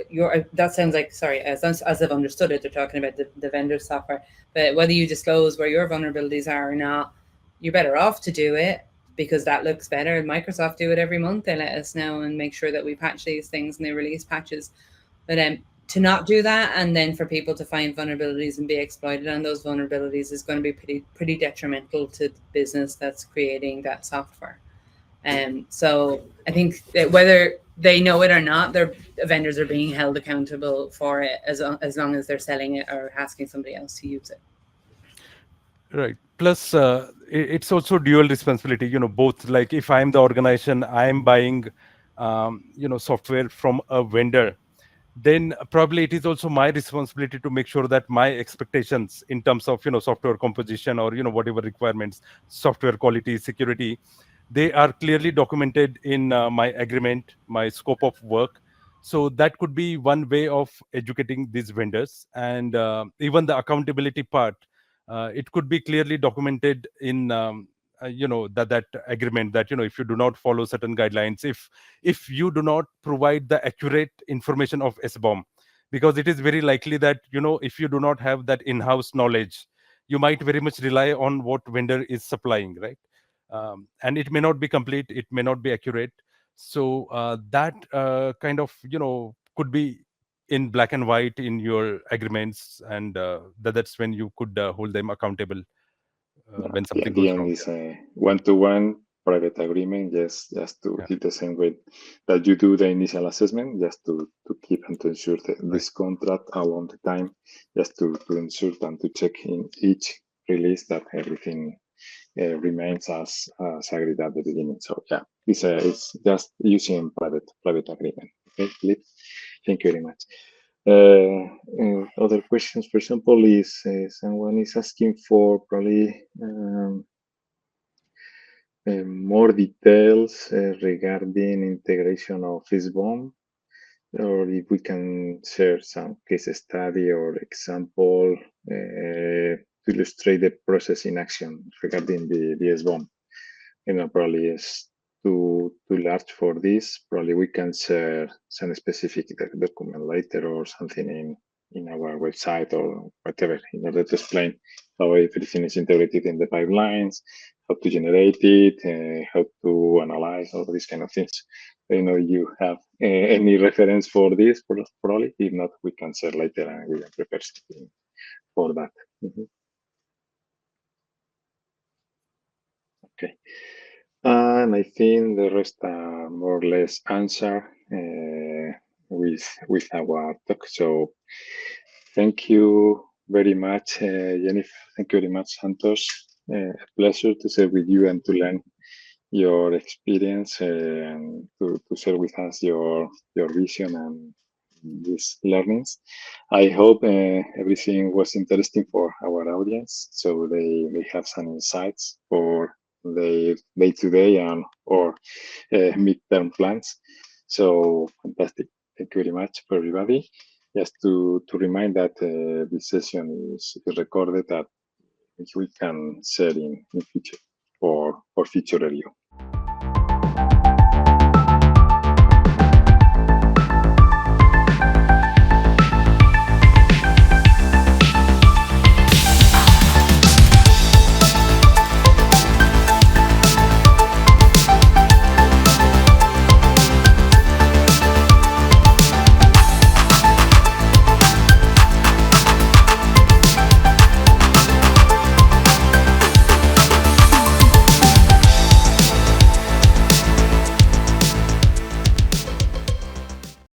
your that sounds like, sorry, as I've understood it, they're talking about the vendor software, but whether you disclose where your vulnerabilities are or not, you're better off to do it, because that looks better. Microsoft do it every month. They let us know and make sure that we patch these things and they release patches. But to not do that, and then for people to find vulnerabilities and be exploited on those vulnerabilities, is going to be pretty detrimental to the business that's creating that software. So I think that whether they know it or not, their vendors are being held accountable for it as long as they're selling it or asking somebody else to use it. Right. Plus, it's also dual responsibility. Both. Like if I'm the organization, I'm buying, software from a vendor, then probably it is also my responsibility to make sure that my expectations in terms of software composition or whatever requirements, software quality, security, they are clearly documented in my agreement, my scope of work. So that could be one way of educating these vendors. And even the accountability part, it could be clearly documented in that agreement, that if you do not follow certain guidelines, if you do not provide the accurate information of SBOM, because it is very likely that if you do not have that in-house knowledge, you might very much rely on what vendor is supplying, right? And it may not be complete, it may not be accurate. So that kind of could be in black and white in your agreements, and that's when you could hold them accountable when The something goes idea wrong. is a one-to-one private agreement, just to Yeah. keep the same way that you do the initial assessment, just to keep and to ensure that this contract along the time, just to ensure and to check in each release that everything remains as agreed at the beginning. So yeah, it's just using private agreement. Okay, Philip, thank you very much. Other questions, for example, is someone is asking for probably more details regarding integration of SBOM, or if we can share some case study or example to illustrate the process in action regarding the SBOM. Probably is too large for this. Probably we can share some specific document later or something in our website or whatever, in order to explain how everything is integrated in the pipelines, how to generate it, how to analyze all these kind of things. I know you have any reference for this, probably. If not, we can share later and we can prepare something for that. Okay. And I think the rest are more or less answered with our talk. So thank you very much, Jennifer. Thank you very much, Santosh. A pleasure to share with you and to learn your experience and to share with us your vision and these learnings. I hope everything was interesting for our audience, so they have some insights for their day-to-day and or midterm plans. So fantastic. Thank you very much for everybody. Just to remind that this session is recorded, that we can share in future for future review.